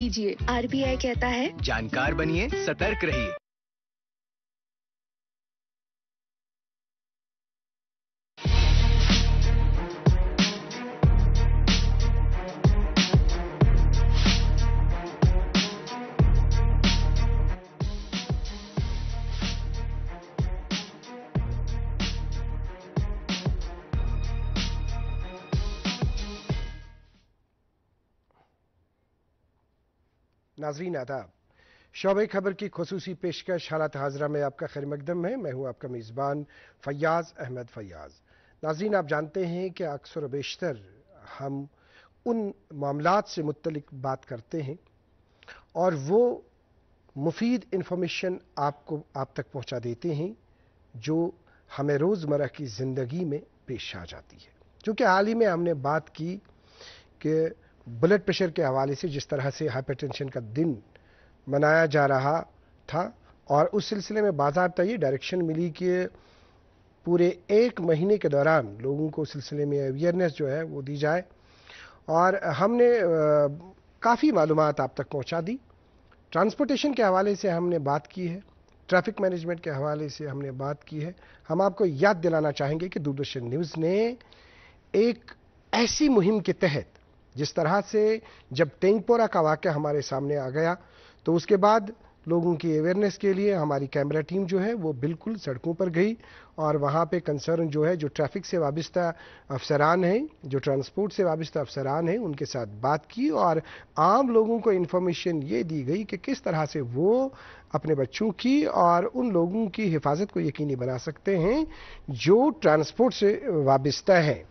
कीजिए। आरबीआई कहता है, जानकार बनिए, सतर्क रहिए। नाजरीन आदाब, शोबे खबर की खुसूसी पेशकश हालात हाजरा में आपका खैर मकदम है। मैं हूं आपका मेज़बान फैयाज अहमद फैयाज। नाजरीन, आप जानते हैं कि अक्सर बेशतर हम उन मामलात से मुत्तलिक बात करते हैं और वो मुफीद इंफॉर्मेशन आप तक पहुंचा देते हैं जो हमें रोज़मर्रा की ज़िंदगी में पेश आ जाती है। क्योंकि हाल ही में हमने बात की कि ब्लड प्रेशर के हवाले से जिस तरह से हाइपरटेंशन का दिन मनाया जा रहा था और उस सिलसिले में बाज़ाब्ता ये डायरेक्शन मिली कि पूरे एक महीने के दौरान लोगों को उस सिलसिले में अवेयरनेस जो है वो दी जाए और हमने काफ़ी मालूमात आप तक पहुंचा दी। ट्रांसपोर्टेशन के हवाले से हमने बात की है, ट्रैफिक मैनेजमेंट के हवाले से हमने बात की है। हम आपको याद दिलाना चाहेंगे कि दूरदर्शन न्यूज़ ने एक ऐसी मुहिम के तहत, जिस तरह से जब टेंगपोरा का वाक़या हमारे सामने आ गया तो उसके बाद लोगों की अवेयरनेस के लिए हमारी कैमरा टीम जो है वो बिल्कुल सड़कों पर गई और वहाँ पे कंसर्न जो है जो ट्रैफिक से वाबस्ता अफसरान हैं, जो ट्रांसपोर्ट से वाबस्ता अफसरान हैं, उनके साथ बात की और आम लोगों को इन्फॉर्मेशन ये दी गई कि किस तरह से वो अपने बच्चों की और उन लोगों की हिफाजत को यकीनी बना सकते हैं जो ट्रांसपोर्ट से वाबस्ता हैं।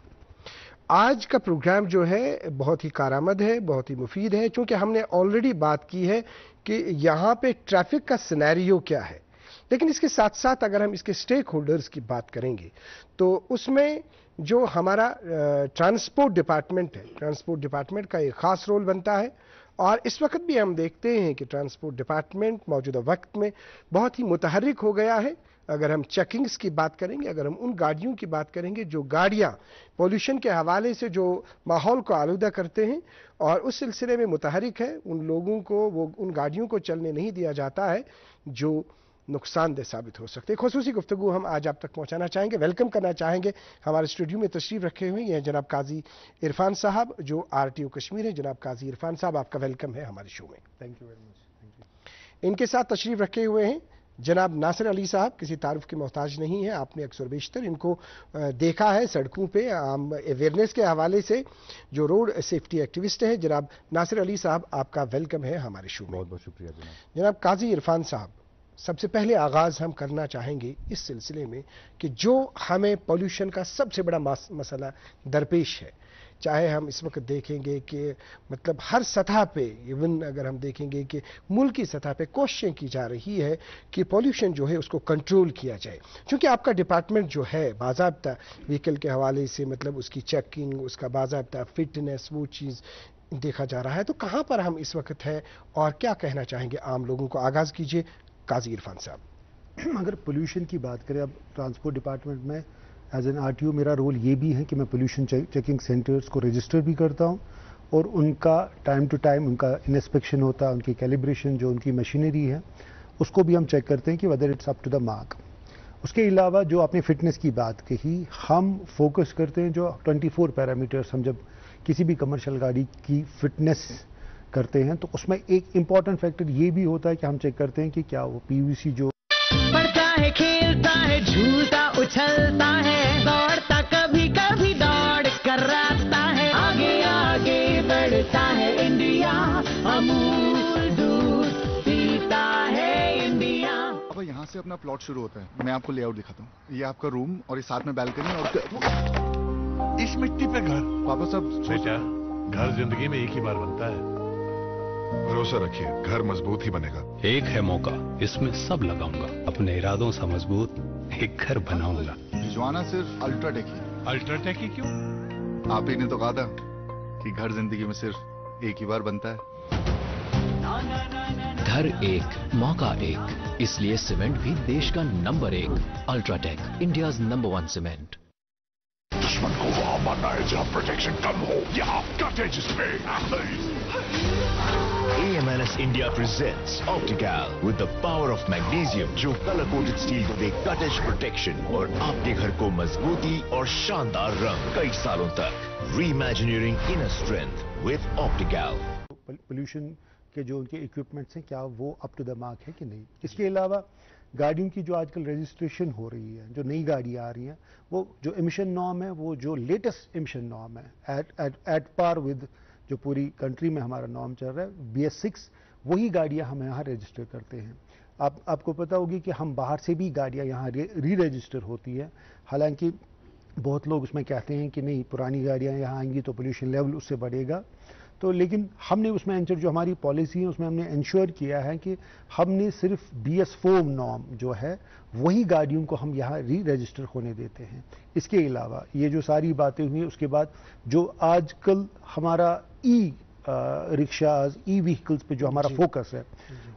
आज का प्रोग्राम जो है बहुत ही कारआमद है, बहुत ही मुफीद है, क्योंकि हमने ऑलरेडी बात की है कि यहाँ पे ट्रैफिक का सिनेरियो क्या है। लेकिन इसके साथ साथ अगर हम इसके स्टेक होल्डर्स की बात करेंगे तो उसमें जो हमारा ट्रांसपोर्ट डिपार्टमेंट है, ट्रांसपोर्ट डिपार्टमेंट का एक ख़ास रोल बनता है और इस वक्त भी हम देखते हैं कि ट्रांसपोर्ट डिपार्टमेंट मौजूदा वक्त में बहुत ही मुतहर्रिक हो गया है। अगर हम चेकिंग्स की बात करेंगे, अगर हम उन गाड़ियों की बात करेंगे जो गाड़ियां पोल्यूशन के हवाले से जो माहौल को आलूदा करते हैं और उस सिलसिले में मुतहरिक है, उन लोगों को वो उन गाड़ियों को चलने नहीं दिया जाता है जो नुकसानदेह साबित हो सकते हैं। खुसूसी गुफ्तगू हम आज आप तक पहुंचाना चाहेंगे, वेलकम करना चाहेंगे। हमारे स्टूडियो में तशरीफ रखे हुए हैं जनाब काजी इरफान साहब जो RTO कश्मीर है। जनाब काजी इरफान साहब, आपका वेलकम है हमारे शो में। Thank you very much. इनके साथ तशरीफ रखे हुए हैं जनाब नासिर अली साहब, किसी तारुफ के मोहताज नहीं है। आपने अक्सर बेशतर इनको देखा है सड़कों पे अवेयरनेस के हवाले से, जो रोड सेफ्टी एक्टिविस्ट है। जनाब नासिर अली साहब, आपका वेलकम है हमारे शो में। बहुत बहुत शुक्रिया जनाब। जनाब काजी इरफान साहब, सबसे पहले आगाज़ हम करना चाहेंगे इस सिलसिले में कि जो हमें पॉल्यूशन का सबसे बड़ा मसला दरपेश है, चाहे हम इस वक्त देखेंगे कि मतलब हर सतह पे, इवन अगर हम देखेंगे कि मुल्क की सतह पे कोशिशें की जा रही है कि पॉल्यूशन जो है उसको कंट्रोल किया जाए। क्योंकि आपका डिपार्टमेंट जो है बाज़ाब्ता व्हीकल के हवाले से मतलब उसकी चेकिंग, उसका बाज़ाब्ता फिटनेस, वो चीज़ देखा जा रहा है। तो कहाँ पर हम इस वक्त हैं और क्या कहना चाहेंगे आम लोगों को? आगाज़ कीजिए काजी इरफान साहब। अगर पोल्यूशन की बात करें, अब ट्रांसपोर्ट डिपार्टमेंट में एज एन RTO मेरा रोल ये भी है कि मैं पोल्यूशन चेकिंग सेंटर्स को रजिस्टर भी करता हूँ और उनका टाइम टू टाइम उनका इंस्पेक्शन होता है, उनकी कैलिब्रेशन जो उनकी मशीनरी है उसको भी हम चेक करते हैं कि whether it's up to the mark. उसके अलावा जो आपने फिटनेस की बात कही, हम फोकस करते हैं जो 24 पैरामीटर्स, हम जब किसी भी कमर्शियल गाड़ी की फिटनेस करते हैं तो उसमें एक इम्पॉर्टेंट फैक्टर ये भी होता है कि हम चेक करते हैं कि क्या वो PVC जो पढ़ता है, खेलता है, झूलता उछलता है, दौड़ता कभी कभी दौड़ कर रास्ता है, आगे आगे बढ़ता है इंडिया, अमूल दूध पीता है इंडिया। अब यहाँ से अपना प्लॉट शुरू होता है। मैं आपको लेआउट दिखाता हूँ। ये आपका रूम और इस साथ में बैल्कनी और इस मिट्टी पे घर। पापा साहब बेटा, घर जिंदगी में एक ही बार बनता है। भरोसा रखिए, घर मजबूत ही बनेगा। एक है मौका, इसमें सब लगाऊंगा, अपने इरादों से मजबूत एक घर बनाऊंगा। भिजवाना सिर्फ अल्ट्राटेक ही। अल्ट्राटेक ही क्यों? आप ही ने तो कहा था कि घर जिंदगी में सिर्फ एक ही बार बनता है। घर एक, मौका एक, इसलिए सीमेंट भी देश का number 1। UltraTech, India's number 1 cement. दुश्मन को वहां मारना है जहां प्रोटेक्शन कम हो, या आपका तेजस पे। India presents Optical with the power of magnesium, जो color coated steel को दे cut edge protection और आपके घर को मजबूती और शानदार रंग कई सालों तक. Reimagineering inner strength with Optical. Pollution के जो उनके इक्विपमेंट्स हैं क्या वो अप टू द मार्क है कि नहीं. इसके अलावा गाड़ियों की जो आजकल रजिस्ट्रेशन हो रही है, जो नई गाड़ियाँ आ रही हैं, वो जो एमिशन नॉर्म है, वो जो लेटेस्ट एमिशन नॉर्म है एट पार विद जो पूरी कंट्री में हमारा नॉर्म चल रहा है BS6, वही गाड़ियाँ हम यहाँ रजिस्टर करते हैं. आपको पता होगी कि हम बाहर से भी गाड़ियाँ यहाँ री रजिस्टर होती है. हालांकि बहुत लोग उसमें कहते हैं कि नहीं, पुरानी गाड़ियाँ यहाँ आएंगी तो पोल्यूशन लेवल उससे बढ़ेगा. तो लेकिन हमने उसमें जो हमारी पॉलिसी है उसमें हमने इंश्योर किया है कि हमने सिर्फ BS4 नॉर्म जो है वही गाड़ियों को हम यहाँ री रजिस्टर होने देते हैं. इसके अलावा ये जो सारी बातें हुई, उसके बाद जो आजकल हमारा रिक्शाज व्हीकल्स पे जो हमारा फोकस है,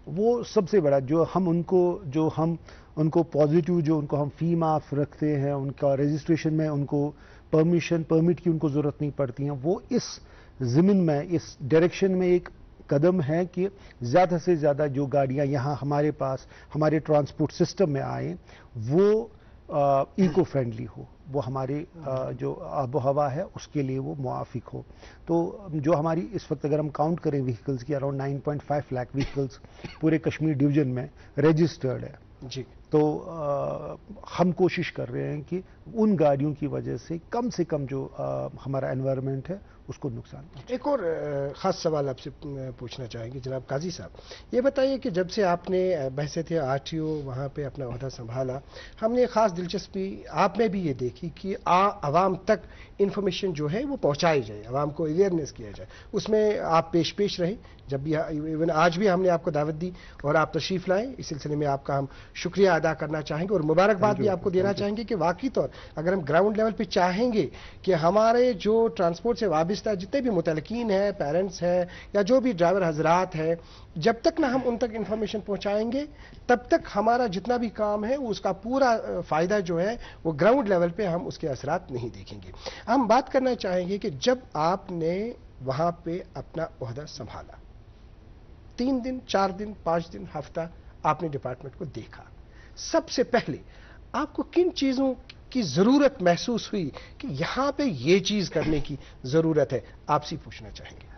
वो सबसे बड़ा जो हम उनको पॉजिटिव जो उनको हम फी माफ रखते हैं, उनका रजिस्ट्रेशन में उनको परमिट की उनको ज़रूरत नहीं पड़ती है. वो इस ज़मीन में, इस डायरेक्शन में एक कदम है कि ज़्यादा से ज़्यादा जो गाड़ियाँ यहाँ हमारे पास हमारे ट्रांसपोर्ट सिस्टम में आए वो इको फ्रेंडली हो, वो हमारे जो आबो हवा है उसके लिए वो मुआफिक हो. तो जो हमारी इस वक्त अगर हम काउंट करें व्हीकल्स की, अराउंड 9.5 लाख व्हीकल्स पूरे कश्मीर डिवीजन में रजिस्टर्ड है जी. तो हम कोशिश कर रहे हैं कि उन गाड़ियों की वजह से कम जो हमारा एनवायरनमेंट है उसको नुकसान. एक और ख़ास सवाल आपसे पूछना चाहेंगे जनाब काजी साहब, ये बताइए कि जब से आपने बहसत RTO वहाँ पे अपना ओहदा संभाला, हमने ख़ास दिलचस्पी आप में भी ये देखी कि आवाम तक इन्फॉर्मेशन जो है वो पहुँचाई जाए, आवाम को अवेयरनेस किया जाए. उसमें आप पेश रहे. जब भी इवन आज भी हमने आपको दावत दी और आप तशरीफ़ लाएँ, इस सिलसिले में आपका हम शुक्रिया अदा करना चाहेंगे और मुबारकबाद भी आपको देना चाहेंगे कि वाकई तौर अगर हम ग्राउंड लेवल पे चाहेंगे कि हमारे जो ट्रांसपोर्ट से वाबस्ता जितने भी मुतलकीन हैं, पेरेंट्स हैं या जो भी ड्राइवर हजरात हैं, जब तक ना हम उन तक इंफॉर्मेशन पहुंचाएंगे तब तक हमारा जितना भी काम है उसका पूरा फ़ायदा जो है वो ग्राउंड लेवल पे हम उसके असरात नहीं देखेंगे. हम बात करना चाहेंगे कि जब आपने वहाँ पे अपना ओहदा संभाला, 3 दिन, 4 दिन, 5 दिन, हफ्ता आपने डिपार्टमेंट को देखा, सबसे पहले आपको किन चीज़ों की ज़रूरत महसूस हुई कि यहाँ पे ये चीज़ करने की ज़रूरत है, आपसे पूछना चाहेंगे.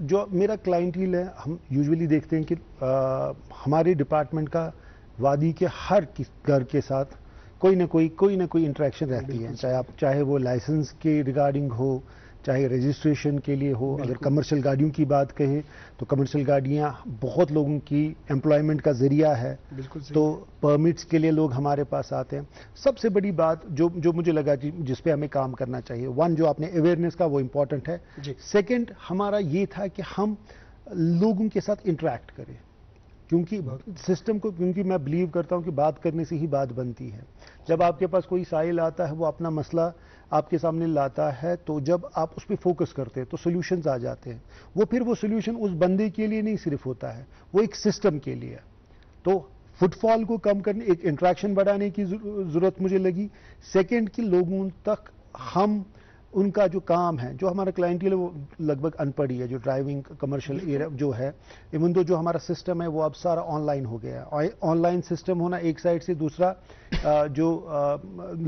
जो मेरा क्लाइंटील है, हम यूजुअली देखते हैं कि हमारे डिपार्टमेंट का वादी के हर घर के साथ कोई ना कोई इंटरेक्शन रहती है, चाहे वो लाइसेंस के रिगार्डिंग हो, चाहे रजिस्ट्रेशन के लिए हो. अगर कमर्शियल गाड़ियों की बात कहें तो कमर्शियल गाड़ियां बहुत लोगों की एम्प्लॉयमेंट का जरिया है, तो परमिट्स के लिए लोग हमारे पास आते हैं. सबसे बड़ी बात जो मुझे लगा जिस पे हमें काम करना चाहिए, वन जो आपने अवेयरनेस का वो इम्पॉर्टेंट है. सेकंड हमारा ये था कि हम लोगों के साथ इंटरेक्ट करें, क्योंकि सिस्टम को, क्योंकि मैं बिलीव करता हूं कि बात करने से ही बात बनती है. जब आपके पास कोई साइल आता है, वो अपना मसला आपके सामने लाता है, तो जब आप उस पर फोकस करते हैं तो सोल्यूशंस आ जाते हैं. वो सोल्यूशन उस बंदे के लिए नहीं सिर्फ होता है, वो एक सिस्टम के लिए. तो फुटफॉल को कम करने, एक इंट्रैक्शन बढ़ाने की जरूरत मुझे लगी. सेकेंड कि लोगों तक हम उनका जो काम है, जो हमारा क्लाइंटल है वो लगभग अनपढ़ ही है, जो ड्राइविंग कमर्शियल एरिया जो है, इवन तो जो हमारा सिस्टम है वो अब सारा ऑनलाइन हो गया है. ऑनलाइन सिस्टम होना एक साइड से, दूसरा जो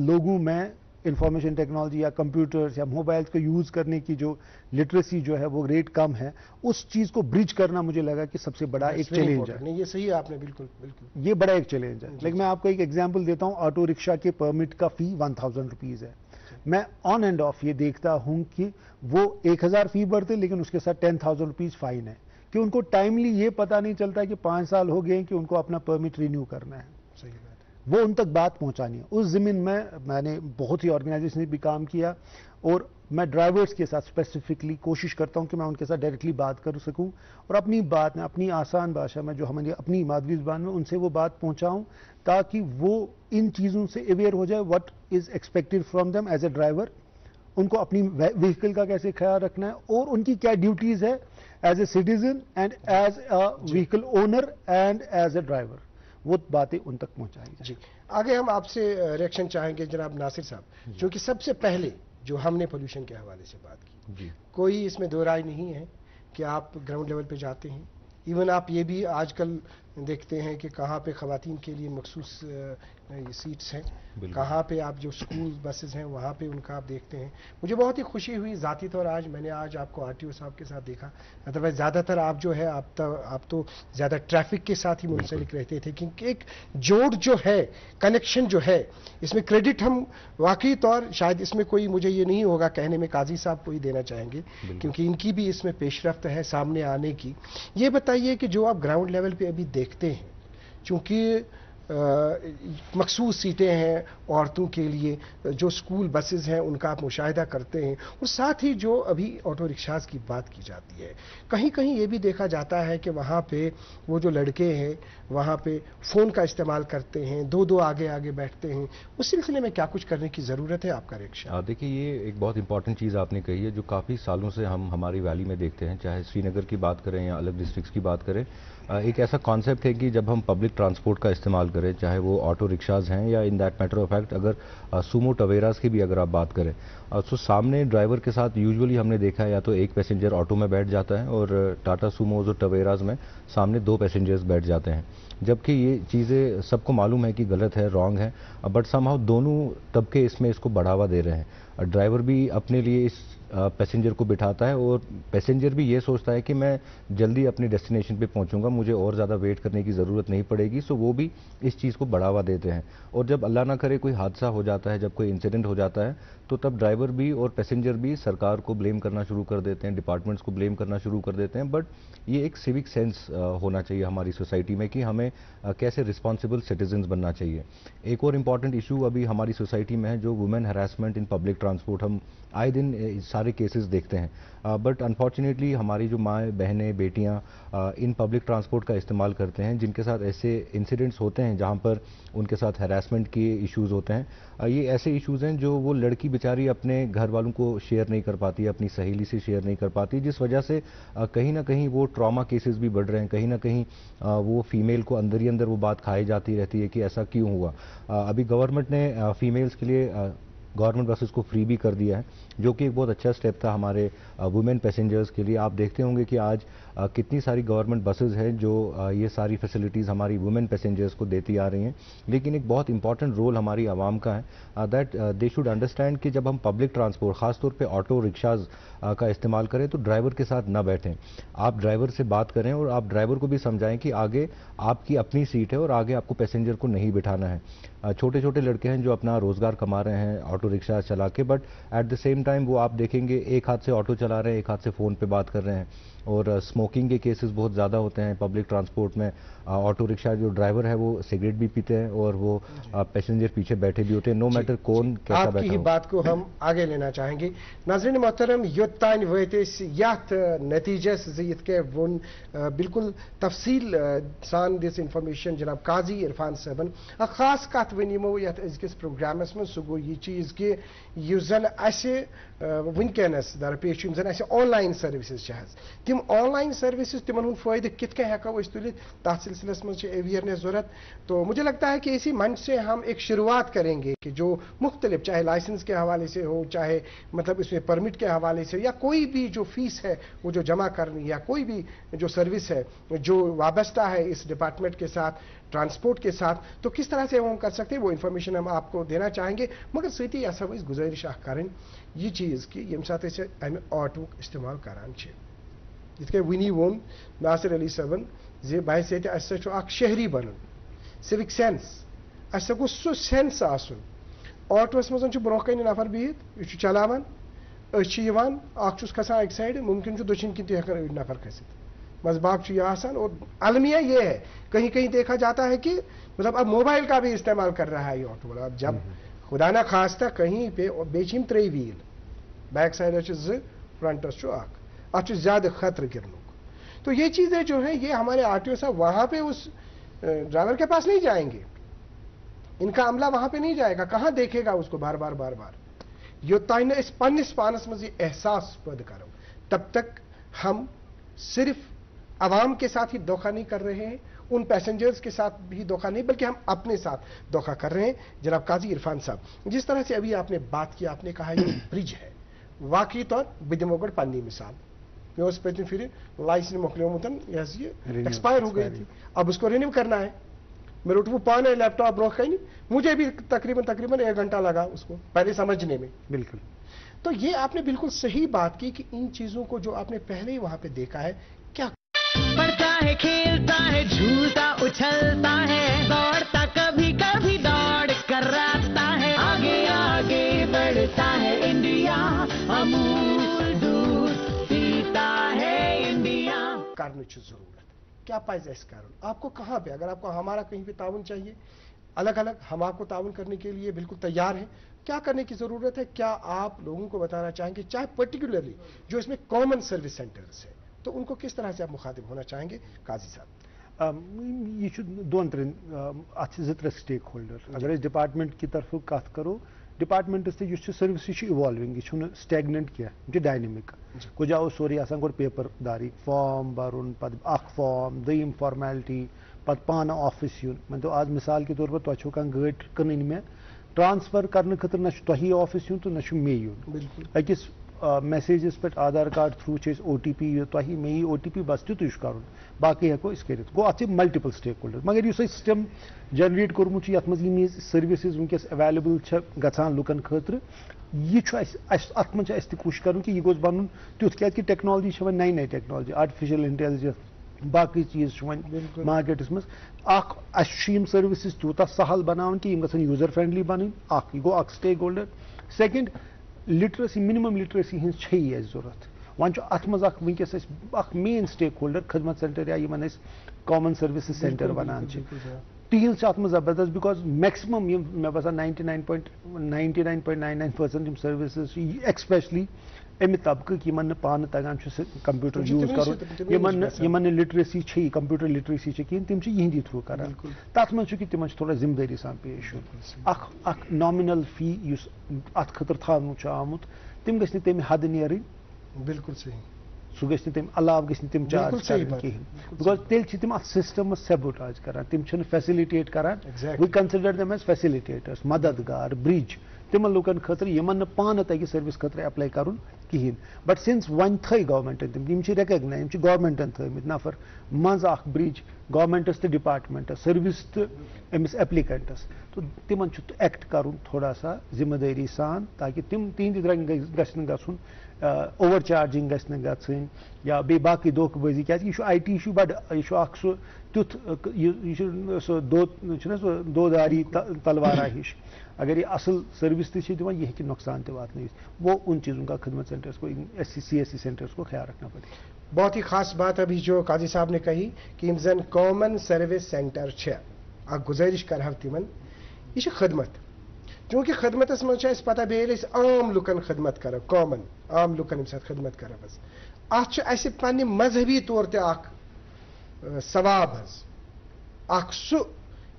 लोगों में इंफॉर्मेशन टेक्नोलॉजी या कंप्यूटर्स या मोबाइल्स को यूज़ करने की जो लिटरेसी जो है वो रेट कम है, उस चीज़ को ब्रिज करना मुझे लगा कि सबसे बड़ा एक चैलेंज है. नहीं, ये सही है, आपने बिल्कुल ये बड़ा एक चैलेंज है. लेकिन मैं आपको एक एग्जांपल देता हूं. ऑटो रिक्शा के परमिट का फी 1000 रुपीज़ है. मैं ऑन एंड ऑफ ये देखता हूं कि वो 1000 फी भरते, लेकिन उसके साथ 10,000 रुपीज़ फाइन है कि उनको टाइमली ये पता नहीं चलता कि 5 साल हो गए कि उनको अपना परमिट रिन्यू करना है. सही, वो उन तक बात पहुंचानी है. उस ज़मीन में मैंने बहुत ही ऑर्गेनाइजेशन ने भी काम किया और मैं ड्राइवर्स के साथ स्पेसिफिकली कोशिश करता हूं कि मैं उनके साथ डायरेक्टली बात कर सकूं और अपनी बात में, अपनी आसान भाषा में, जो हमारी अपनी मादरी ज़बान में, उनसे वो बात पहुंचाऊं ताकि वो इन चीज़ों से अवेयर हो जाए. What is expected from them as a driver, उनको अपनी व्हीकल का कैसे ख्याल रखना है और उनकी क्या ड्यूटीज़ है as a citizen and as a vehicle owner and as a driver. वो बातें उन तक पहुंचाई जी. आगे हम आपसे रिएक्शन चाहेंगे जनाब नासिर साहब, क्योंकि सबसे पहले जो हमने पोल्यूशन के हवाले से बात की, कोई इसमें दो राय नहीं है कि आप ग्राउंड लेवल पे जाते हैं, इवन आप ये भी आजकल देखते हैं कि कहाँ पे ख़वातीन के लिए मखसूस सीट्स हैं, कहाँ पे आप जो स्कूल बसेस हैं वहाँ पे उनका आप देखते हैं। मुझे बहुत ही खुशी हुई ज़ाती तौर मैंने आज आपको आरटीओ साहब के साथ देखा। अदरवाइज ज़्यादातर आप जो है आप तो ज़्यादा ट्रैफिक के साथ ही मुंसलिक रहते थे, क्योंकि एक जोड़ जो है, कनेक्शन जो है, इसमें क्रेडिट हम वाकई तौर शायद इसमें कोई मुझे ये नहीं होगा कहने में काजी साहब को ही देना चाहेंगे, क्योंकि इनकी भी इसमें पेशरफ्त है सामने आने की। ये बताइए कि जो आप ग्राउंड लेवल पे अभी देखते हैं, चूंकि मखसूस सीटें हैं औरतों के लिए, जो स्कूल बसेस हैं उनका आप मुशाहिदा करते हैं, और साथ ही जो अभी ऑटो रिक्शाज की बात की जाती है, कहीं कहीं ये भी देखा जाता है कि वहाँ पे वो जो लड़के हैं वहाँ पे फ़ोन का इस्तेमाल करते हैं, दो आगे आगे बैठते हैं। उस सिलसिले में क्या कुछ करने की ज़रूरत है आपका रिक्शा? देखिए, ये एक बहुत इंपॉर्टेंट चीज़ आपने कही है, जो काफ़ी सालों से हम हमारी वैली में देखते हैं, चाहे श्रीनगर की बात करें या अलग डिस्ट्रिक्ट्स की बात करें। एक ऐसा कॉन्सेप्ट है कि जब हम पब्लिक ट्रांसपोर्ट का इस्तेमाल करें, चाहे वो ऑटो रिक्शाज हैं या in that matter of fact अगर सूमो टवेरास की भी अगर आप बात करें, तो सामने ड्राइवर के साथ यूजुअली हमने देखा है या तो एक पैसेंजर ऑटो में बैठ जाता है और टाटा सूमोज और टवेरास में सामने 2 पैसेंजर्स बैठ जाते हैं, जबकि ये चीज़ें सबको मालूम है कि गलत है, रॉन्ग है, बट समहाउ दोनों तबके इसमें इसको बढ़ावा दे रहे हैं। ड्राइवर भी अपने लिए इस पैसेंजर को बिठाता है और पैसेंजर भी ये सोचता है कि मैं जल्दी अपनी डेस्टिनेशन पे पहुंचूंगा, मुझे और ज़्यादा वेट करने की ज़रूरत नहीं पड़ेगी, सो वो भी इस चीज़ को बढ़ावा देते हैं। और जब अल्लाह ना करे कोई हादसा हो जाता है, जब कोई इंसिडेंट हो जाता है, तो तब ड्राइवर भी और पैसेंजर भी सरकार को ब्लेम करना शुरू कर देते हैं, डिपार्टमेंट्स को ब्लेम करना शुरू कर देते हैं। बट ये एक सिविक सेंस होना चाहिए हमारी सोसाइटी में कि हमें कैसे रिस्पॉन्सिबल सिटीजन्स बनना चाहिए। एक और इम्पॉर्टेंट इशू अभी हमारी सोसाइटी में है, जो women harassment in public transport. हम आए दिन सारे केसेस देखते हैं, बट अनफॉर्चुनेटली हमारी जो माएँ, बहनें, बेटियां इन पब्लिक ट्रांसपोर्ट का इस्तेमाल करते हैं, जिनके साथ ऐसे इंसिडेंट्स होते हैं जहां पर उनके साथ हरासमेंट के इश्यूज़ होते हैं। ये ऐसे इश्यूज़ हैं जो वो लड़की बेचारी अपने घर वालों को शेयर नहीं कर पाती, अपनी सहेली से शेयर नहीं कर पाती, जिस वजह से कहीं ना कहीं वो ट्रॉमा केसेस भी बढ़ रहे हैं। कहीं ना कहीं वो फीमेल को अंदर ही अंदर वो बात खाई जाती रहती है कि ऐसा क्यों हुआ। अभी गवर्नमेंट ने फीमेल्स के लिए गवर्नमेंट बसेस को फ्री भी कर दिया है, जो कि एक बहुत अच्छा स्टेप था हमारे वुमेन पैसेंजर्स के लिए। आप देखते होंगे कि आज कितनी सारी गवर्नमेंट बसेस हैं जो ये सारी फैसिलिटीज़ हमारी वुमेन पैसेंजर्स को देती आ रही हैं। लेकिन एक बहुत इंपॉर्टेंट रोल हमारी आवाम का है, दैट दे शुड अंडरस्टैंड कि जब हम पब्लिक ट्रांसपोर्ट, खासतौर पे ऑटो रिक्शाज का इस्तेमाल करें, तो ड्राइवर के साथ ना बैठें। आप ड्राइवर से बात करें और आप ड्राइवर को भी समझाएं कि आगे आपकी अपनी सीट है और आगे आपको पैसेंजर को नहीं बिठाना है। छोटे छोटे लड़के हैं जो अपना रोजगार कमा रहे हैं ऑटो रिक्शा चला के, but at the same time वो आप देखेंगे एक हाथ से ऑटो चला रहे हैं, एक हाथ से फ़ोन पे बात कर रहे हैं। और स्मोकिंग के केसेस बहुत ज़्यादा होते हैं पब्लिक ट्रांसपोर्ट में। ऑटो रिक्शा जो ड्राइवर है वो सिगरेट भी पीते हैं और वो पैसेंजर पीछे बैठे भी होते हैं, नो मैटर कौन कैसा बैठा हो। आपकी ही बात को हम आगे लेना चाहेंगे। नाज़रीन मोहतरम, योतान वैतिस यात नतीजस ज़ियत के वुन बिल्कुल तफसील सान दिस इंफॉर्मेशन जनाब काजी इरफान साहबन खास कत वनिमो यत अजकिस प्रोग्रामस में सो गो ये चीज़ कि युस जन असे वनकस दरपेश जन असे ऑनलाइन सर्विसेज तिम ऑनलाइन सर्विसेज तिमन हुंद फायदे कित कन हेको अस तुलित तथ सिलसिलस में अवेयरनेस जरूरत। तो मुझे लगता है कि इसी मंच से हम एक शुरुआत करेंगे कि जो मुख्तलिफ, चाहे लाइसेंस के हवाले से हो, चाहे मतलब इसमें परमिट के हवाले से, या कोई भी जो फीस है वो जो जमा करनी, या कोई भी जो सर्विस है जो वाबस्ता है इस डिपार्टमेंट के साथ, ट्रांसपोर्ट के साथ, तो किस तरह से हम कर सकते हैं वो इन्फॉर्मेशन हम आपको देना चाहेंगे। मगर सही ऐसा गुजारिश करें ये चीज़ कि यम साथ अमे ऑटो इस्तेमाल करान ये वनी वोन नासिर अली सबन जे बह शहरी बनन सिविक सेंस अस गो सो सेंस आसन। ऑटोस मज ब्रोह कन नफर बिहित यह चलावान खसान एक साइड, मुमकिन दक्षिण किन तक नफर खसित मजबाग यह और अलमिया ये है कहीं कहीं देखा जाता है कि मतलब अब मोबाइल का भी इस्तेमाल कर रहा है ये ऑटो वाला। अब जब खुदा ना खास्ता कहीं पे बेचिम 3 व्हील बैक साइड फ्रंटस अत ज्यादा खतर गिरन। तो ये चीजें जो है ये हमारे आरटीओ साहब वहां पे उस ड्राइवर के पास नहीं जाएंगे, इनका अमला वहां पे नहीं जाएगा, कहां देखेगा उसको बार बार बार बार। योतान इस पन्निस पानस में एहसास पैदा करो, तब तक हम सिर्फ आवाम के साथ ही धोखा नहीं कर रहे हैं, उन पैसेंजर्स के साथ भी धोखा नहीं, बल्कि हम अपने साथ धोखा कर रहे हैं। जनाब काजी इरफान साहब, जिस तरह से अभी आपने बात की, आपने कहा ये ब्रिज है, वाकई तौर बिदमोगढ़ पन्नी मिसाल मे पत्म फिर लाइसेंस मोकलियोमुत ये एक्सपायर हो गई थी, अब उसको रिन्यू करना है। मैं रोट वो पाने लैपटॉप ब्रोक कहीं, मुझे भी तकरीबन 1 घंटा लगा उसको पहले समझने में। बिल्कुल। तो ये आपने बिल्कुल सही बात की कि इन चीजों को जो आपने पहले ही वहां पे देखा है, क्या पढ़ता है, खेलता है, झूलता उछलता है, दौड़ता कभी कभी दौड़ कराता है, आगे आगे बढ़ता है इंडिया, अमूल दूध पीता है इंडिया। कारण की जरूरत क्या पाइज इस कारण आपको कहां पे, अगर आपको हमारा कहीं पे ताउन चाहिए अलग अलग, हम आपको ताउन करने के लिए बिल्कुल तैयार हैं। क्या करने की जरूरत है, क्या आप लोगों को बताना चाहेंगे, चाहे पर्टिकुलरली जो इसमें कॉमन सर्विस सेंटर्स है, तो उनको किस तरह से आप मुखातिब होना चाहेंगे? काजी साहब, ये दोन त्रे स्टेक होल्डर, अगर डिपार्टमेंट की तरफ कत करो, डिपार्टमेंट सर्विस इवॉल्विंग, यह स्टेगनेंट क्या डायनेमिक को जाओ सोरी आसान गो पेपर दारी फॉर्म भरुन पे फॉर्म दोम फॉर्मेलिटी पे पान ऑफिस यून मैं तो आज मिसाल के तौर पर तुम कह गाड़ी कन मे ट्रांसफर करने खतर ना ऑफिस यून तो ना मे यून अकिस मैसेजेस पे आधार कार्ड थ्रू OTP तुम मे OTP बस तुत कर बाकी हेको कर गो अत मल्टीपल स्टेक होल्डर मगर इस सिस्टम जनरेट कोर्मुत ये मे सर्विसेज वनकस अवेलेबल गसान लुकन खतर यह अत मे कोशिश कर कि यह गोस बन तुथ क्या टेक्नोलॉजी वो नई नई टेक्नोलॉजी आर्टिफिशियल इंटेलिजेंस बाकी चीज मार्केटस मज सर्विसेज तूत सहल बनान कि यूजर फ्रेंडली बन यह गो stake holder. Second literacy minimum literacy हज जरूरत वन अत वनकस मेन स्टेक होल्डर खदमत सेंटर या इन कॉमन सर्विस सेंटर वनान टील अत जबरदस्त बिकॉज मैक्सिमम मे बसान 99.99% सर्विसेज एक्सपेशली अमि तबक इन पान तगान कंप्यूटर यूज कर लिटरेसी कंप्यूटर लिटरेसी कहें तम यहंदी थ्रू कर तथ मज कि तम थोड़ा जिम्मेदारी सान पेश नॉमिनल फी अत खतर थावन आमुत तम गि तम हद नीर बिल्कुल सही सह गि तम अलाव गि तम चार्ज कहें बिकॉज तेल तम अत सिस्टम सेबोटाज कर तम फैसिलिटेट कर we consider them as facilitators मददगार ब्रिज तम लुकन खतर यमन पान तक सर्विस खतर अप्लाई कर कहें बट सिंस वन थी गवर्नमेंटन तम रिकग्नाइज गवर्नमेंटन थमित नफर मज ब्रिज गवर्नमेंटस तो डिपार्टमेंटस सर्विस तो अमिस एप्लीकेंटस तो तिमन एक्ट कर थोड़ा सा जिम्मेदारी सान ताकि तिम तिहद रंग गन ओवर चार्जिंग गन या बे बाकी धोखबाजी क्या IT बड़ यह सह तुथ सह दोधारी तलवारा हिश अगर ये असल सर्विस दिवान ये है नुकसान वात वो उन चीज़ों का खदमत सेंटर्स को CSC सेंटर्स को ख्याल रखना पड़ेगा। बहुत ही खास बात अभी जो काजी साहब ने कही कि जन कॉमन सर्विस सेंटर गुजारिश कर तिमन यह खदमत चूँकि खदमत मज पता बेल आम लुकन खदमत कर कॉमन आम लुकन खदमत कर अस पे मजहबी तौर सवाब सह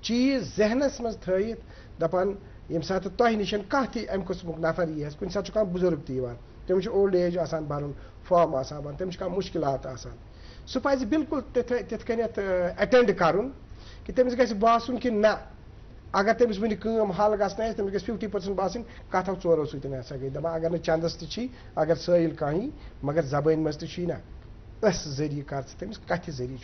चीज जहनस मज थी दपान ये सात तह निश कह अमि कस्मुक नफर यी कुछ सात बुजुर्ग तम ओल्ड एज भरन फॉर्म भर तम मुश्किलात सह पज बिल्कुल तिथ अटेंड कर कि तमिस गि बासन कि ना अगर तमिस वन कम हल गसन तमिस 50% बासन कथो चोरो सत हसा गई दपा अगर चंदस ती अगर साइल कहीं मगर जबान मज ती ना अस जरिए कर तमिस कथ जरिए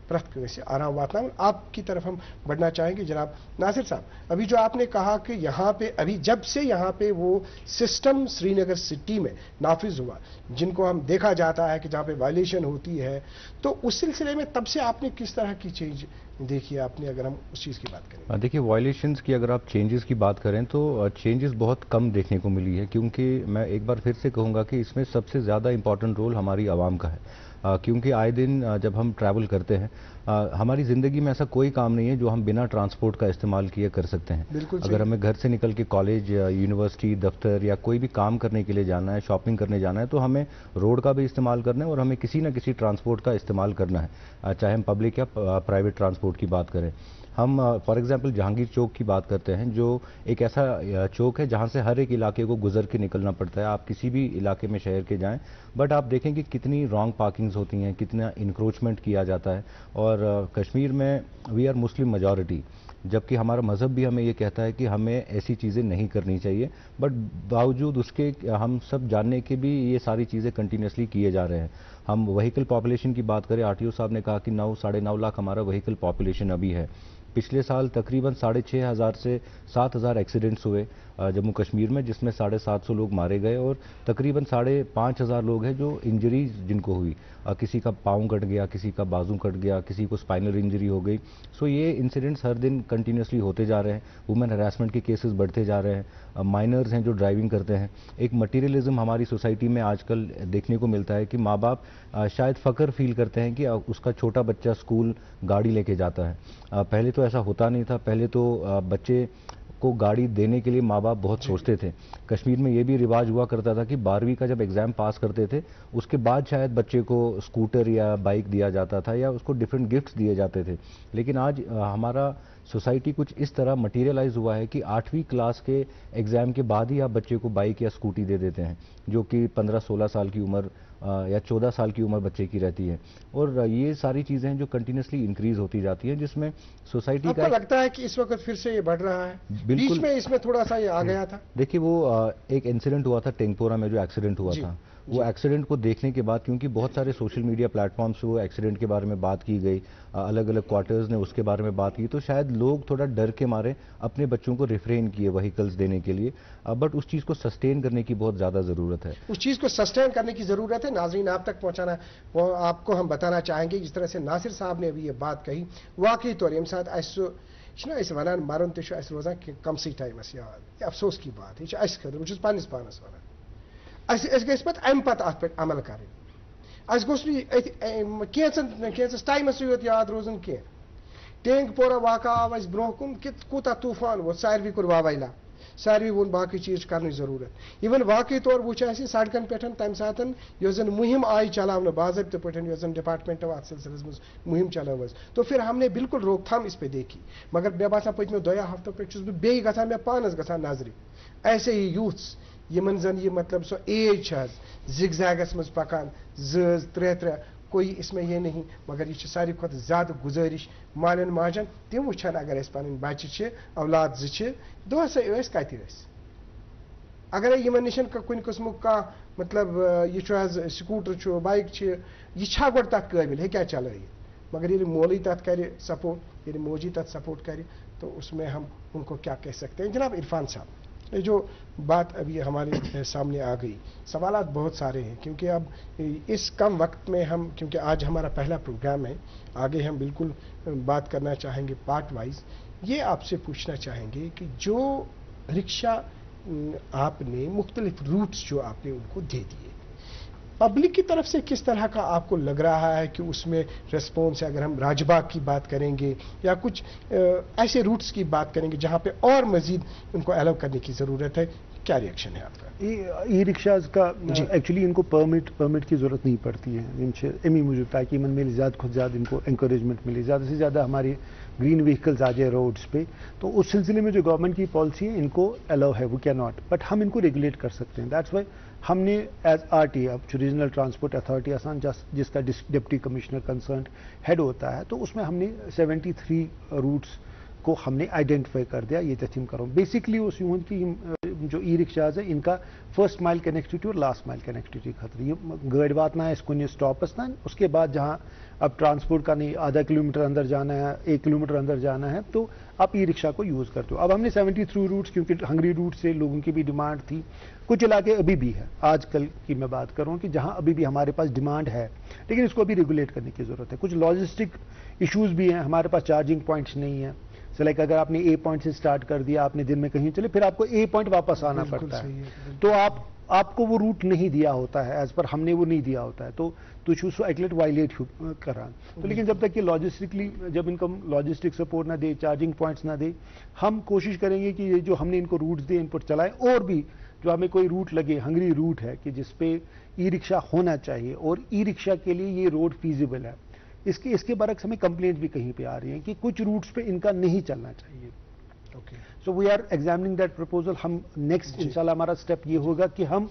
प्रत कंसे आराम वातना। आपकी तरफ हम बढ़ना चाहेंगे जनाब नासिर साहब, अभी जो आपने कहा कि यहाँ पे अभी जब से यहाँ पे वो सिस्टम श्रीनगर सिटी में नाफिज हुआ जिनको हम देखा जाता है कि जहाँ पे वायलेशन होती है, तो उस सिलसिले में तब से आपने किस तरह की चेंज देखी आपने, अगर हम उस चीज़ की बात करें? देखिए वायलेशंस की अगर आप चेंजेस की बात करें तो चेंजेस बहुत कम देखने को मिली है, क्योंकि मैं एक बार फिर से कहूँगा कि इसमें सबसे ज़्यादा इंपॉर्टेंट रोल हमारी आवाम का है। क्योंकि आए दिन जब हम ट्रैवल करते हैं हमारी ज़िंदगी में ऐसा कोई काम नहीं है जो हम बिना ट्रांसपोर्ट का इस्तेमाल किए कर सकते हैं। अगर हमें घर से निकल के कॉलेज या यूनिवर्सिटी दफ्तर या कोई भी काम करने के लिए जाना है, शॉपिंग करने जाना है, तो हमें रोड का भी इस्तेमाल करना है और हमें किसी न किसी ट्रांसपोर्ट का इस्तेमाल करना है, चाहे हम पब्लिक या प्राइवेट ट्रांसपोर्ट की बात करें। हम फॉर एग्जांपल जहांगीर चौक की बात करते हैं जो एक ऐसा चौक है जहां से हर एक इलाके को गुजर के निकलना पड़ता है। आप किसी भी इलाके में शहर के जाएं बट आप देखें कि कितनी रॉन्ग पार्किंग्स होती हैं, कितना इंक्रोचमेंट किया जाता है। और कश्मीर में वी आर मुस्लिम मेजॉरिटी, जबकि हमारा मजहब भी हमें ये कहता है कि हमें ऐसी चीज़ें नहीं करनी चाहिए, बट बावजूद उसके हम सब जानने के भी ये सारी चीज़ें कंटिन्यूसली किए जा रहे हैं। हम व्हीकल पॉपुलेशन की बात करें, आरटीओ साहब ने कहा कि 9-9.5 लाख हमारा व्हीकल पॉपुलेशन अभी है। पिछले साल तकरीबन 6,500 से 7,000 एक्सीडेंट्स हुए जम्मू कश्मीर में, जिसमें 750 लोग मारे गए और तकरीबन 5,500 लोग हैं जो इंजरीज जिनको हुई। किसी का पाँव कट गया, किसी का बाजू कट गया, किसी को स्पाइनल इंजरी हो गई। सो ये इंसिडेंट्स हर दिन कंटिन्यूसली होते जा रहे हैं। वुमेन हरासमेंट के केसेस बढ़ते जा रहे हैं। माइनर्स हैं जो ड्राइविंग करते हैं। एक मटीरियलिज्म हमारी सोसाइटी में आजकल देखने को मिलता है कि माँ बाप शायद फ़ख्र फील करते हैं कि उसका छोटा बच्चा स्कूल गाड़ी लेके जाता है। पहले तो ऐसा होता नहीं था। पहले तो बच्चे को गाड़ी देने के लिए माँ बाप बहुत सोचते थे। कश्मीर में ये भी रिवाज हुआ करता था कि 12वीं का जब एग्ज़ाम पास करते थे उसके बाद शायद बच्चे को स्कूटर या बाइक दिया जाता था या उसको डिफरेंट गिफ्ट्स दिए जाते थे। लेकिन आज हमारा सोसाइटी कुछ इस तरह मटीरियलाइज हुआ है कि 8वीं क्लास के एग्ज़ाम के बाद ही आप बच्चे को बाइक या स्कूटी दे देते हैं, जो कि 15-16 साल की उम्र या 14 साल की उम्र बच्चे की रहती है। और ये सारी चीज़ें हैं जो कंटिन्यूसली इंक्रीज होती जाती हैं, जिसमें सोसाइटी का लगता है कि इस वक्त फिर से ये बढ़ रहा है। बीच में इसमें थोड़ा सा ये आ गया था। देखिए वो एक इंसिडेंट हुआ था टेंगपोरा में, जो एक्सीडेंट हुआ था, वो एक्सीडेंट को देखने के बाद, क्योंकि बहुत सारे सोशल मीडिया प्लेटफॉर्म से वो एक्सीडेंट के बारे में बात की गई, अलग अलग क्वार्टर्स ने उसके बारे में बात की, तो शायद लोग थोड़ा डर के मारे अपने बच्चों को रिफ्रेन किए व्हीकल्स देने के लिए। बट उस चीज़ को सस्टेन करने की बहुत ज़्यादा ज़रूरत है। उस चीज़ को सस्टेन करने की ज़रूरत है। नाज़रीन आप तक पहुँचाना वो आपको हम बताना चाहेंगे, जिस तरह से नासिर साहब ने अभी ये बात कही, वाकई तौर यम साथ अस वन मरन तो रोजान कम सी टाइमस याद। अफसोस की बात यह खर बहुत पानस पानस वन अम पे अमल कर कैंस टाइमस योत याद रोजन कह। टेंगपोरा वाक़ा आव ब्रोह कुन कूता तूफान वो सारवी कोर वावैला, सारवी वोन बाकी चीज करने जरूरत। इवन वाकई तौर वो सड़कन पे तम सात मुहिम आई चलाने बाज़ाब्ते पे डिपार्टमेंट अत सिलसिलस मज मुहिम चल, तो फिर हमने बिल्कुल रोकथाम इस पे देखी। मगर मे बासा पत्मो 2 हफ्तों पे बे गसान मे पानस गसान नजर ऐसे ही यूथ्स यमन जन ये मतलब सो एज जिगजैगस मज पकान 2-3 कोई इसमें ये नहीं। मगर ये सारी खुद ज्यादा गुजारिश मालन माजन तम वुचान अगर पन बच्चे औलाद दोस कत अगर यमन निशन कुन किस्म का मतलब यह स्कूटर बाइक यह गो तथ काबिल क्या चल। मगर ये मोल तथ कर सपोर्ट, ये मौजी तथ सपोर्ट करे तो उसमें हम उनको क्या कह सकते हैं। जनाब इरफान साहब, ये जो बात अभी हमारे सामने आ गई, सवालात बहुत सारे हैं, क्योंकि अब इस कम वक्त में हम, क्योंकि आज हमारा पहला प्रोग्राम है, आगे हम बिल्कुल बात करना चाहेंगे पार्ट वाइज। ये आपसे पूछना चाहेंगे कि जो रिक्शा आपने मुख्तलिफ रूट्स जो आपने उनको दे दिए, पब्लिक की तरफ से किस तरह का आपको लग रहा है कि उसमें रिस्पॉन्स है? अगर हम राजबाग की बात करेंगे या कुछ ऐसे रूट्स की बात करेंगे जहां पे और मजीद उनको अलाउ करने की ज़रूरत है, क्या रिएक्शन है आपका? ई रिक्शाज का एक्चुअली इनको परमिट की ज़रूरत नहीं पड़ती है अमी मूजूब, ताकि मन में ज़्यादा खुद ज़्यादा इनको इंकरेजमेंट मिले, ज़्यादा से ज़्यादा हमारी ग्रीन व्हीकल्स आ जाए रोड्स पे। तो उस सिलसिले में जो गवर्नमेंट की पॉलिसी है इनको अलाउ है, वो क्या नॉट, बट हम इनको रेगुलेट कर सकते हैं। दैट्स वाई हमने एज आरटी, अब जो रीजनल ट्रांसपोर्ट अथॉरिटी आसान जिसका डिप्टी कमिश्नर कंसर्न हेड होता है, तो उसमें हमने 73 रूट्स को हमने आइडेंटिफाई कर दिया। ये तस्लीम करो बेसिकली उस यूं की जो ई रिक्शाज है इनका फर्स्ट माइल कनेक्टिविटी और लास्ट माइल कनेक्टिविटी खतर ये गाड़ी वातना है इसको स्टॉपस ना, उसके बाद जहां अब ट्रांसपोर्ट का नहीं आधा किलोमीटर अंदर जाना है, 1 किलोमीटर अंदर जाना है, तो आप ई रिक्शा को यूज करते हो। अब हमने 73 रूट्स, क्योंकि हंगरी रूट से लोगों की भी डिमांड थी, कुछ इलाके अभी भी है, आजकल की मैं बात कर रहा हूँ कि जहां अभी भी हमारे पास डिमांड है, लेकिन इसको अभी रेगुलेट करने की जरूरत है। कुछ लॉजिस्टिक इश्यूज भी हैं, हमारे पास चार्जिंग पॉइंट्स नहीं है। लाइक अगर आपने ए पॉइंट से स्टार्ट कर दिया, आपने दिन में कहीं चले, फिर आपको ए पॉइंट वापस आना पड़ता है, तो आपको वो रूट नहीं दिया होता है, एज पर हमने वो नहीं दिया होता है, तो सो एक्लेट वायलेट करा। तो लेकिन जब तक कि लॉजिस्टिकली, जब इनको लॉजिस्टिक सपोर्ट ना दे, चार्जिंग पॉइंट्स ना दे, हम कोशिश करेंगे कि ये जो हमने इनको रूट्स दिए इन पर चलाएं। और भी जो हमें कोई रूट लगे, हंगरी रूट है कि जिसपे ई रिक्शा होना चाहिए और ई रिक्शा के लिए ये रोड फीजिबल है, इसके बरक्स हमें कंप्लेंट भी कहीं पे आ रही है कि कुछ रूट्स पे इनका नहीं चलना चाहिए। So we are examining that proposal. हम नेक्स्ट इंशाल्लाह हमारा स्टेप ये होगा कि हम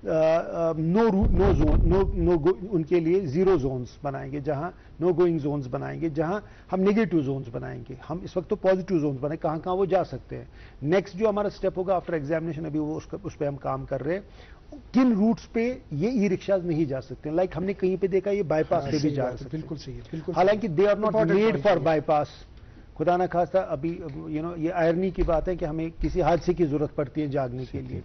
नो जोन उनके लिए जीरो जोन्स बनाएंगे, जहां नो गोइंग जोन्स बनाएंगे, जहां हम नेगेटिव जोन्स बनाएंगे। हम इस वक्त तो पॉजिटिव जोन्स बनाए, कहां कहां वो जा सकते हैं। नेक्स्ट जो हमारा स्टेप होगा आफ्टर एग्जामिनेशन, अभी वो उस पर हम काम कर रहे हैं, किन रूट्स पे ये ई रिक्शाज नहीं जा सकते। लाइक हमने कहीं पे देखा ये बाईपास पे भी जा सकते हैं, बिल्कुल सही है, बिल्कुल। हालांकि they are not made for bypass. खुदा ना खास्ता अभी ये आयरनी की बात है कि हमें किसी हादसे की जरूरत पड़ती है जागने के लिए।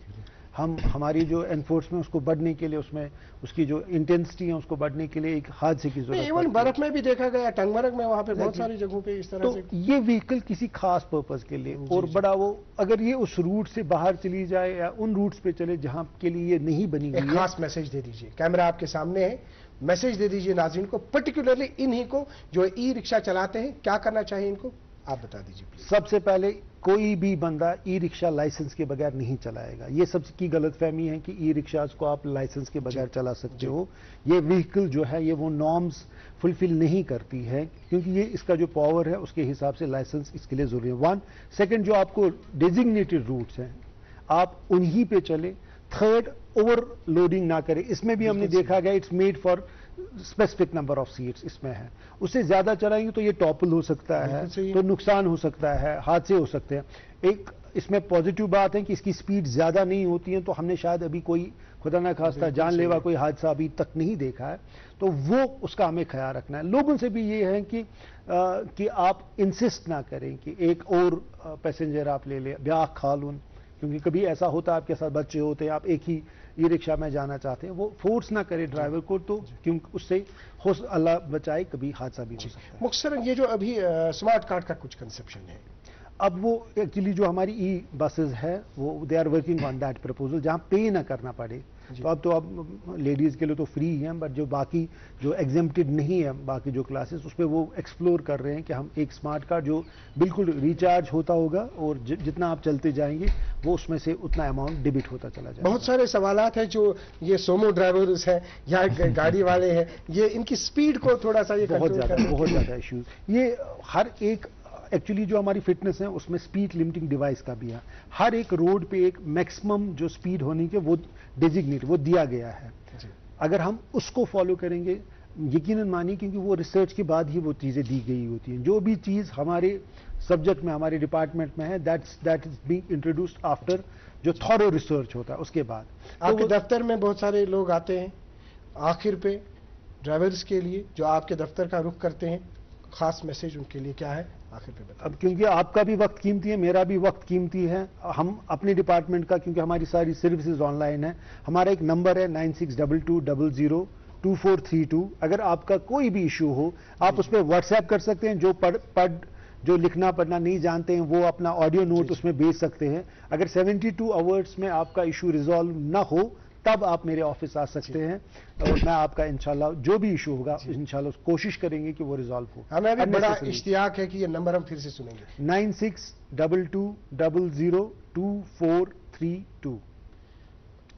हमारी जो एनफोर्समेंट उसको बढ़ने के लिए, उसमें उसकी जो इंटेंसिटी है उसको बढ़ने के लिए एक हादसे की जरूरत है। इवन बर्फ में भी देखा गया, टंगमरग में, वहां पे बहुत सारी जगहों पे इस तरह तो से ये व्हीकल किसी खास पर्पस के लिए और बड़ा वो अगर ये उस रूट से बाहर चली जाए या उन रूट्स पे चले जहां के लिए ये नहीं बनी हुई है। खास मैसेज दे दीजिए, कैमरा आपके सामने है, मैसेज दे दीजिए नाज़रीन को, पर्टिकुलरली इन्हीं को जो ई रिक्शा चलाते हैं, क्या करना चाहिए इनको, आप बता दीजिए प्लीज। सबसे पहले कोई भी बंदा ई रिक्शा लाइसेंस के बगैर नहीं चलाएगा। ये सबकी गलतफहमी है कि ई रिक्शाज को आप लाइसेंस के बगैर चला सकते हो। ये व्हीकल जो है ये वो नॉर्म्स फुलफिल नहीं करती है, क्योंकि ये इसका जो पावर है उसके हिसाब से लाइसेंस इसके लिए जरूरी है। वन सेकंड, जो आपको डेजिग्नेटेड रूट्स हैं आप उन्हीं पे चले। थर्ड, ओवरलोडिंग ना करें। इसमें भी हमने देखा गया it's made for specific number of seats इसमें है। उससे ज्यादा चलाएंगे तो ये टॉपल हो सकता है, तो नुकसान हो सकता है, हादसे हो सकते हैं। एक इसमें पॉजिटिव बात है कि इसकी स्पीड ज्यादा नहीं होती है, तो हमने शायद अभी कोई खुदा ना खास्ता जानलेवा कोई हादसा अभी तक नहीं देखा है, तो वो उसका हमें ख्याल रखना है। लोगों से भी ये है कि आप इंसिस्ट ना करें कि एक और पैसेंजर आप ले लें, ब्याह खालून, क्योंकि कभी ऐसा होता है आपके साथ बच्चे होते हैं, आप एक ही ई रिक्शा में जाना चाहते हैं, वो फोर्स ना करे ड्राइवर को, तो क्योंकि उससे हो अल्लाह बचाए कभी हादसा भी हो सकता है। मुख्तसरन ये जो अभी स्मार्ट कार्ड का कुछ कंसेप्शन है, अब वो एक्चुअली जो हमारी ई बसेज है वो they are working on that proposal, जहां पे ना करना पड़े। तो अब लेडीज के लिए तो फ्री हैं, बट जो बाकी जो एग्जेम्प्टेड नहीं है बाकी जो क्लासेस, उस पर वो एक्सप्लोर कर रहे हैं कि हम एक स्मार्ट कार्ड जो बिल्कुल रिचार्ज होता होगा और जितना आप चलते जाएंगे वो उसमें से उतना अमाउंट डेबिट होता चला जाएगा। बहुत सारे सवालात हैं जो ये सोमो ड्राइवर्स हैं या गाड़ी वाले हैं, ये इनकी स्पीड को थोड़ा सा ये बहुत ज्यादा इश्यूज, ये हर एक एक्चुअली जो हमारी फिटनेस है उसमें स्पीड लिमिटिंग डिवाइस का भी है। हर एक रोड पे एक मैक्सिमम जो स्पीड होने के वो डेजिग्नेट वो दिया गया है। अगर हम उसको फॉलो करेंगे, यकीनन मानिए, क्योंकि वो रिसर्च के बाद ही वो चीजें दी गई होती हैं। जो भी चीज हमारे सब्जेक्ट में हमारे डिपार्टमेंट में है that is being introduced after जो थॉरो रिसर्च होता है उसके बाद। आपके दफ्तर में बहुत सारे लोग आते हैं, आखिर पे ड्राइवर्स के लिए जो आपके दफ्तर का रुख करते हैं, खास मैसेज उनके लिए क्या है आखिर पे बताइए। अब क्योंकि आपका भी वक्त कीमती है, मेरा भी वक्त कीमती है, हम अपने डिपार्टमेंट का, क्योंकि हमारी सारी सर्विसेज ऑनलाइन है, हमारा एक नंबर है 9622002432। अगर आपका कोई भी इशू हो आप उस पर व्हाट्सएप कर सकते हैं। जो लिखना पढ़ना नहीं जानते हैं वो अपना ऑडियो नोट उसमें भेज सकते हैं। अगर 72 आवर्स में आपका इशू रिजॉल्व ना हो तब आप मेरे ऑफिस आ सकते हैं और मैं आपका इंशाल्लाह जो भी इशू होगा इंशाल्लाह कोशिश करेंगे कि वो रिजॉल्व हो। हमें भी बड़ा इश्तियाक है कि ये नंबर हम फिर से सुनेंगे, 9622002432,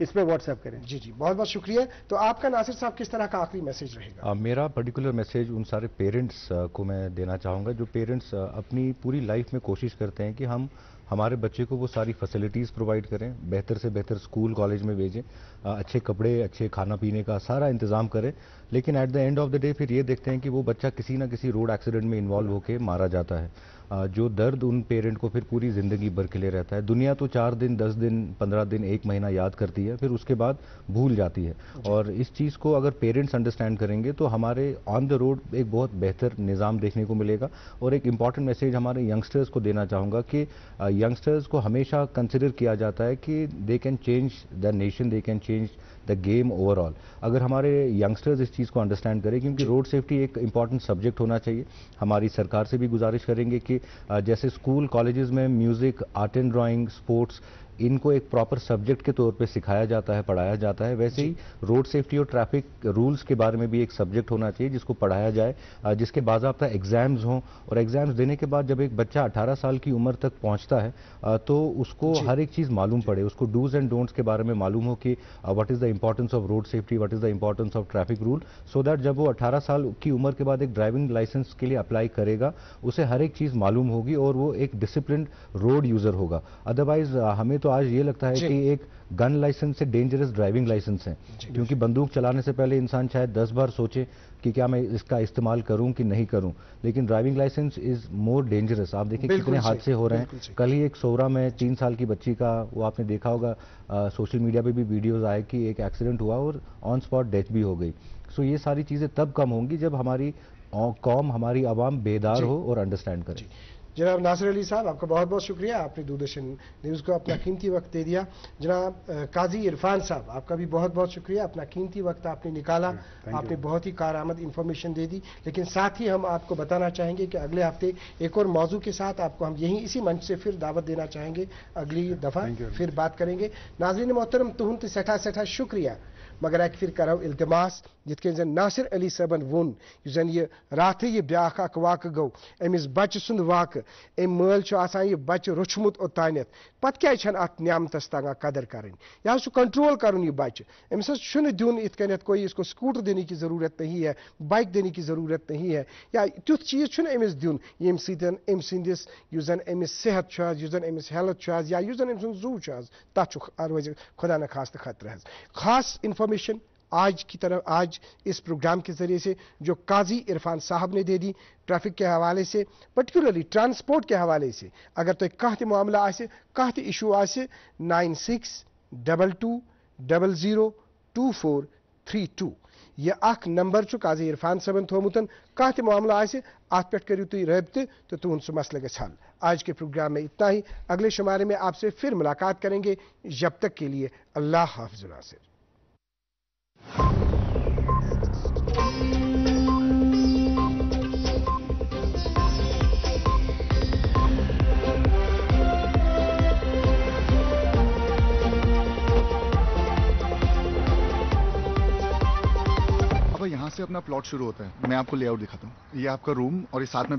इस पे व्हाट्सएप करें। जी जी, बहुत बहुत शुक्रिया। तो आपका नासिर साहब किस तरह का आखिरी मैसेज रहेगा? मेरा पर्टिकुलर मैसेज उन सारे पेरेंट्स को मैं देना चाहूँगा जो पेरेंट्स अपनी पूरी लाइफ में कोशिश करते हैं कि हम हमारे बच्चे को वो सारी फैसिलिटीज़ प्रोवाइड करें, बेहतर से बेहतर स्कूल कॉलेज में भेजें, अच्छे कपड़े, अच्छे खाना पीने का सारा इंतज़ाम करें, लेकिन at the end of the day फिर ये देखते हैं कि वो बच्चा किसी ना किसी रोड एक्सीडेंट में इन्वॉल्व होकर मारा जाता है। जो दर्द उन पेरेंट को फिर पूरी ज़िंदगी भर के लिए रहता है। दुनिया तो 4 दिन, 10 दिन, 15 दिन, 1 महीना याद करती है, फिर उसके बाद भूल जाती है। और इस चीज़ को अगर पेरेंट्स अंडरस्टैंड करेंगे तो हमारे ऑन द रोड एक बहुत बेहतर निज़ाम देखने को मिलेगा। और एक इम्पॉर्टेंट मैसेज हमारे यंगस्टर्स को देना चाहूँगा कि यंगस्टर्स को हमेशा कंसिडर किया जाता है कि they can change the nation, they can change the game overall. अगर हमारे यंगस्टर्स इस चीज़ को अंडरस्टैंड करें, क्योंकि रोड सेफ्टी एक इंपॉर्टेंट सब्जेक्ट होना चाहिए। हमारी सरकार से भी गुजारिश करेंगे कि जैसे स्कूल कॉलेजेस में music, art and drawing, sports, इनको एक प्रॉपर सब्जेक्ट के तौर पे सिखाया जाता है, पढ़ाया जाता है, वैसे ही रोड सेफ्टी और ट्रैफिक रूल्स के बारे में भी एक सब्जेक्ट होना चाहिए जिसको पढ़ाया जाए, जिसके बाज़ाब्ता एग्जाम्स हों। और एग्जाम्स देने के बाद जब एक बच्चा 18 साल की उम्र तक पहुंचता है तो उसको हर एक चीज़ मालूम पड़े, उसको डूज एंड डोंट्स के बारे में मालूम हो कि what is the importance of road safety, what is the importance of traffic rule, so that जब वो 18 साल की उम्र के बाद एक ड्राइविंग लाइसेंस के लिए अप्लाई करेगा उसे हर एक चीज़ मालूम होगी और वो एक डिसिप्लिन रोड यूज़र होगा। अदरवाइज हमें तो تو آج یہ لگتا ہے کہ ایک گن لائسنس سے ڈینجرس ڈرائیونگ لائسنس ہے، کیونکہ بندوق چلانے سے پہلے انسان شاید 10 بار سوچے کہ کیا میں اس کا استعمال کروں کہ نہیں کروں، لیکن ڈرائیونگ لائسنس از مور ڈینجرس. آپ دیکھیں کتنے حادثے ہو رہے ہیں. کل ہی ایک سورا میں 3 سال کی بچی کا، وہ آپ نے دیکھا ہوگا سوشل میڈیا پہ بھی ویڈیوز آئے کہ ایک ایکسیڈنٹ ہوا اور آن سپاٹ ڈیتھ بھی ہو گئی. سو یہ ساری چیزیں تب کم ہوں گی جب ہماری قوم، ہماری عوام بیدار ہو اور انڈرسٹینڈ کرے. جناب ناصر علی صاحب، آپ کا بہت بہت شکریہ، آپ نے دوردرشن نیوز کو اپنا قیمتی وقت دے دیا. جناب قاضی عرفان صاحب، آپ کا بھی بہت بہت شکریہ، اپنا قیمتی وقت آپ نے نکالا، آپ نے بہت ہی کارآمد انفارمیشن دے دی. لیکن ساتھ ہی ہم آپ کو بتانا چاہیں گے کہ اگلے ہفتے ایک اور موضوع کے ساتھ آپ کو ہم یہیں اسی منچ سے پھر دعوت دینا چاہیں گے. اگلی دفعہ پھر بات کریں گے. ناظرین محترم، تہند سٹھا سٹھا شکریہ، مگر اکہ پھر کرو التماس یت کن زن ناصر علی صاحبن وون زن یہ رات یہ بیاکھ اک واقع گو امس بچہ سند واقع ام مل آسان یہ بچہ روچمت اوتانیت پتہ کیا چھن ات نعمتس تگان قدر کریں یا کنٹرول کرن یہ بچہ امس چھن دن ات کنیت کوئی اس کو سکوٹر دینے کی ضرورت نہیں ہے، بائک دینے کی ضرورت نہیں ہے، یا تیت چیز چھن امس دن یم سیدن ام سندس یس زن امس صحت چھ یس زن امس ہیلتھ چھ یا یس زن ام سن زو چھ تت روز خدا نخواستہ خطرہ. خاص انفارمیشن آج کی طرف آج اس پروگرام کے ذریعے سے جو قاضی عرفان صاحب نے دے دی ٹریفک کے حوالے سے، پرٹیکولرلی ٹرانسپورٹ کے حوالے سے. اگر تو کانہ معاملہ آسے، کانہ ایشو آسے، 9622002432 یہ اخ نمبر قاضی عرفان صاحبن تھومتن. کانہ معاملہ آسے ات پہ کرو تھی رابطہ تو تہد سہ مسئلہ گژھِ حل. آج کے پروگرام میں اتنا ہی. اگلے شمارے میں آپ سے پھر ملاقات کریں گے. جب تک کے لیے اللہ حافظ ناصر. اب یہاں سے اپنا پلاٹ شروع ہوتا ہے. میں آپ کو لے آؤٹ دکھاتا ہوں. یہ آپ کا روم اور یہ ساتھ میں